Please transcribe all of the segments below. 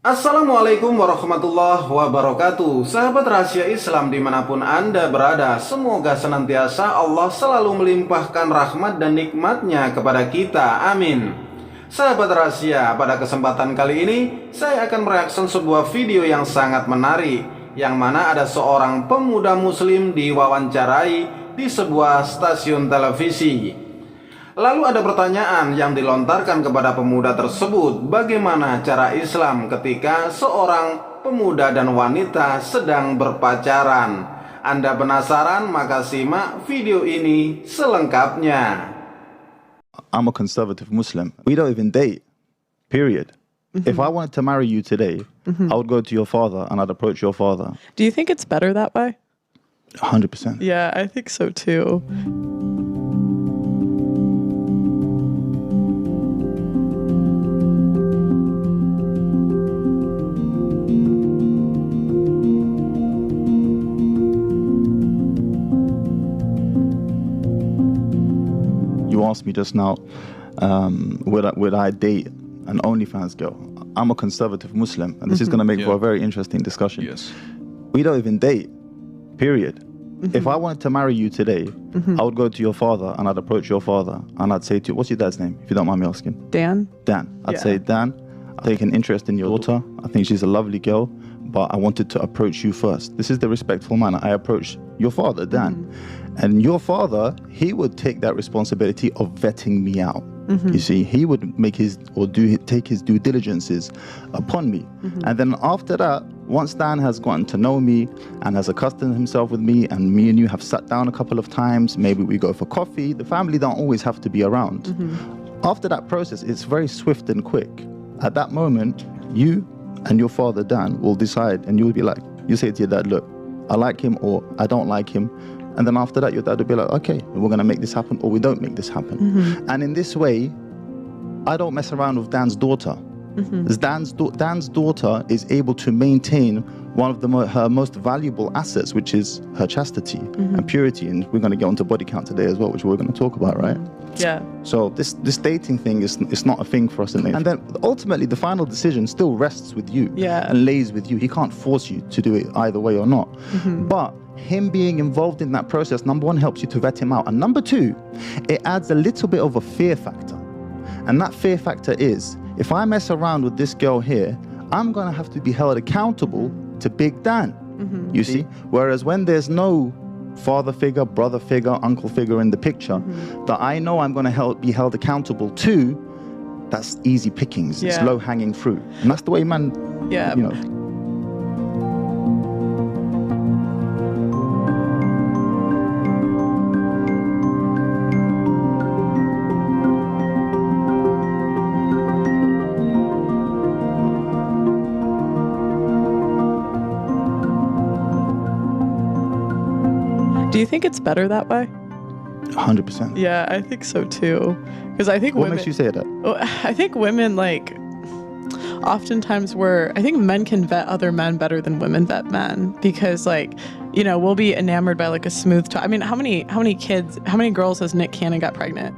Assalamualaikum warahmatullahi wabarakatuh. Sahabat rahasia Islam dimanapun Anda berada, semoga senantiasa Allah selalu melimpahkan rahmat dan nikmatnya kepada kita, amin. Sahabat rahasia, pada kesempatan kali ini saya akan mereaksi sebuah video yang sangat menarik, yang mana ada seorang pemuda muslim diwawancarai di sebuah stasiun televisi. Lalu ada pertanyaan yang dilontarkan kepada pemuda tersebut, bagaimana cara Islam ketika seorang pemuda dan wanita sedang berpacaran? Anda penasaran? Maka simak video ini selengkapnya. I'm a conservative Muslim. We don't even date, period. If I wanted to marry you today, I would go to your father and I'd approach your father. Do you think it's better that way? 100%. Yeah, I think so too. You asked me just now, would I date an OnlyFans girl? I'm a conservative Muslim, and this is going to make for a very interesting discussion. Yes. We don't even date, period. If I wanted to marry you today, I would go to your father and I'd approach your father and I'd say to you, what's your dad's name, if you don't mind me asking? Dan? Dan. I'd say, Dan, I take an interest in your daughter. I think she's a lovely girl, but I wanted to approach you first. This is the respectful manner. I approach your father, Dan. And your father, he would take that responsibility of vetting me out. You see, he would make take his due diligences upon me. And then after that, once Dan has gotten to know me and has accustomed himself with me, and me and you have sat down a couple of times, maybe we go for coffee, the family don't always have to be around. After that process, it's very swift and quick. At that moment, you and your father, Dan, will decide, and you'll be like, you say to your dad, look, I like him or I don't like him. And then after that, your dad will be like, okay, we're going to make this happen or we don't make this happen. And in this way, I don't mess around with Dan's daughter. As Dan's daughter is able to maintain one of her most valuable assets, which is her chastity and purity. And we're going to get onto body count today as well, which we're going to talk about, right? Yeah. So this dating thing is not a thing for us. And then ultimately, the final decision still rests with you and lays with you. He can't force you to do it either way or not. But him being involved in that process, number one, helps you to vet him out. And number two, it adds a little bit of a fear factor. And that fear factor is, if I mess around with this girl here, I'm going to have to be held accountable to Big Dan. You see? Whereas when there's no father figure, brother figure, uncle figure in the picture that I know I'm going to be held accountable to, that's easy pickings. It's low-hanging fruit. And that's the way man, you know. Do you think it's better that way? 100%. Yeah, I think so too. Because I think What makes you say that? I think women, like, oftentimes I think men can vet other men better than women vet men, because, like, you know, we'll be enamored by like a smooth talk. I mean, how many girls has Nick Cannon got pregnant?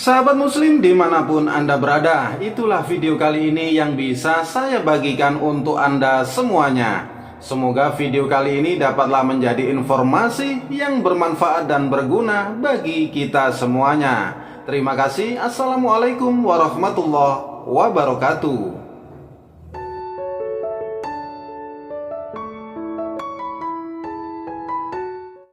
Sahabat muslim dimanapun Anda berada, itulah video kali ini yang bisa saya bagikan untuk Anda semuanya. Semoga video kali ini dapatlah menjadi informasi yang bermanfaat dan berguna bagi kita semuanya. Terima kasih. Assalamualaikum warahmatullahi wabarakatuh.